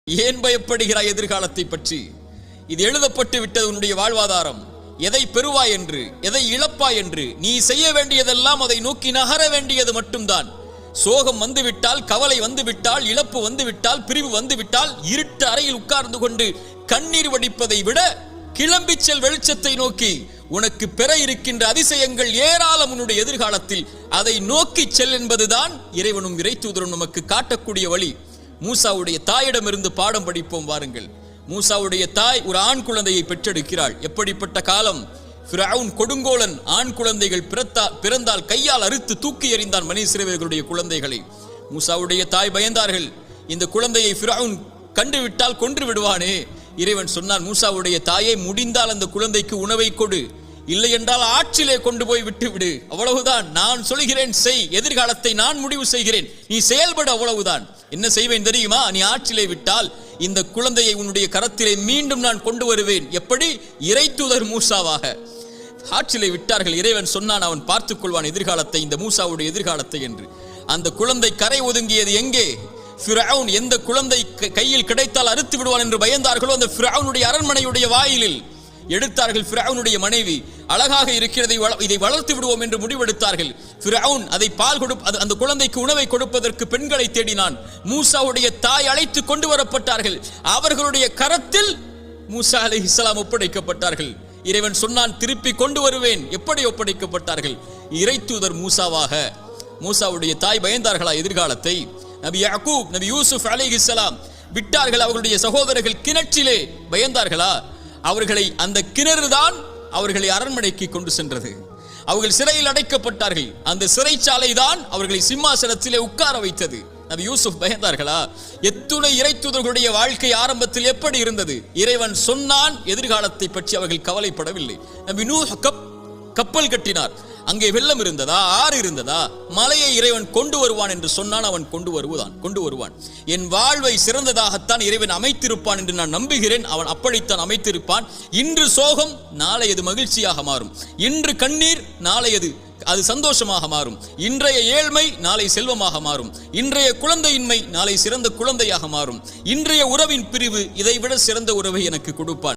ஏன் பயப்படுகிறாய் எதிர்காலத்தை பற்றி? இது எழுதப்பட்டு விட்டது உன்னுடைய வாழ்வாதாரம். எதை பெறுவாய் என்று, எதை இழப்பாய் என்று, நீ செய்ய வேண்டியதெல்லாம் அதை நோக்கி நகர வேண்டியது மட்டும்தான். சோகம் வந்துவிட்டால், கவலை வந்துவிட்டால், இழப்பு வந்துவிட்டால், பிரிவு வந்துவிட்டால், இருட்டு அறையில் உட்கார்ந்து கொண்டு கண்ணீர் வடிப்பதை விட கிளம்பிச் செல் வெளிச்சத்தை நோக்கி. உனக்கு பெற இருக்கின்ற அதிசயங்கள் ஏராளம் உன்னுடைய எதிர்காலத்தில். அதை நோக்கி செல் என்பதுதான் இறைவனும் இறைத்தூதரும் நமக்கு காட்டக்கூடிய வழி. மூசாவுடைய தாயிடமிருந்து பாடம் படிப்போம் வாருங்கள். மூசாவுடைய தாய் ஒரு ஆண் குழந்தையை பெற்றெடுக்கிறாள். எப்படிப்பட்ட காலம்! ஃபிரவுன் கொடுங்கோலன் ஆண் குழந்தைகள் பிறந்தால் கையால் அறுத்து தூக்கி எறிந்தான் மனி இஸ்ரவேலர்களுடைய குழந்தைகளை. மூசாவுடைய தாய் பயந்தார்கள். இந்த குழந்தையை ஃபிரவுன் கண்டுவிட்டால் கொன்று விடுவானே. இறைவன் சொன்னான், மூசாவுடைய தாயை, முடிந்தால் அந்த குழந்தைக்கு உணவை கொடு, இல்லை என்றால் ஆற்றிலே கொண்டு போய் விட்டு விடு. அவ்வளவுதான். நான் சொல்கிறேன் செய். எதிர்காலத்தை நான் முடிவு செய்கிறேன், நீ செயல்பட. அவ்வளவுதான். என்ன செய்வேன் தெரியுமா? நீ ஆற்றிலே விட்டால் இந்த குழந்தையை உன்னுடைய கரத்திலே மீண்டும் நான் கொண்டு வருவேன். எப்படி? இறைத்தூதர் மூசாவாக. ஆற்றிலே விட்டார்கள். இறைவன் சொன்னான், அவன் பார்த்துக் கொள்வான் எதிர்காலத்தை, இந்த மூசாவுடைய எதிர்காலத்தை என்று. அந்த குழந்தை கரை ஒதுங்கியது எங்கே? ஃபிரவுன் எந்த குழந்தை கையில் கிடைத்தால் அறுத்து விடுவான் என்று பயந்தார்களோ அந்த ஃபிரவுனுடைய அரண்மனையுடைய வாயிலில் எடுத்தார்கள். ஃபிரவுனுடைய மனைவி அழகாக இருக்கிறதை, இதை வளர்த்து விடுவோம் என்று முடிவெடுத்தார்கள். ஃபிரவுன் அதை அந்த குழந்தைக்கு உணவை கொடுப்பதற்கு பெண்களை தேடினான். மூசாவுடைய தாய் அழைத்து கொண்டு வரப்பட்டார்கள். அவர்களுடைய கரத்தில் மூசா அலைஹிஸ்ஸலாம் ஒப்படைக்கப்பட்டார்கள். இறைவன் சொன்னான், திருப்பி கொண்டு வருவேன். எப்படி ஒப்படைக்கப்பட்டார்கள்? இறைத்தூதர் மூசாவாக. மூசாவுடைய தாய் பயந்தார்களா எதிர்காலத்தை? நபி யாக்கூப், நபி யூசுப் அலைஹிஸ்ஸலாம் விட்டார்கள் அவர்களுடைய சகோதரர்கள் கிணற்றிலே. பயந்தார்களா? அவர்களை அந்த கிணறு தான் அவர்களை அரண்மனைக்கு கொண்டு சென்றது. அவர்கள் சிறையில் அடைக்கப்பட்டார்கள். அந்த சிறைச்சாலை தான் அவர்களை சிம்மாசனத்திலே உட்கார வைத்தது. நபி யூசுப் பயந்தார்களா? எத்துணை இறைத்தூதர்களுடைய வாழ்க்கை ஆரம்பத்தில் எப்படி இருந்தது? இறைவன் சொன்னான், எதிர்காலத்தை பற்றி அவர்கள் கவலைப்படவில்லை. நபி நூஹ் கப்பல் கட்டினார். அங்கே வெள்ளம் இருந்ததா? ஆறு இருந்ததா? மலையை இறைவன் கொண்டு வருவான் என்று சொன்னான். அவன் கொண்டு வருவான். என் வாழ்வை சிறந்ததாகத்தான் இறைவன் அமைத்திருப்பான் என்று நான் நம்புகிறேன். அவன் அப்படித்தான் அமைத்திருப்பான். இன்று சோகம், நாளை அது மகிழ்ச்சியாக மாறும். இன்று கண்ணீர், நாளை அது சந்தோஷமாக மாறும். இன்றைய ஏழ்மை நாளை செல்வமாக மாறும். இன்றைய குழந்தையின்மை நாளை சிறந்த குழந்தையாக மாறும். இன்றைய உறவின் பிரிவு இதைவிட சிறந்த உறவை எனக்கு கொடுப்பான்.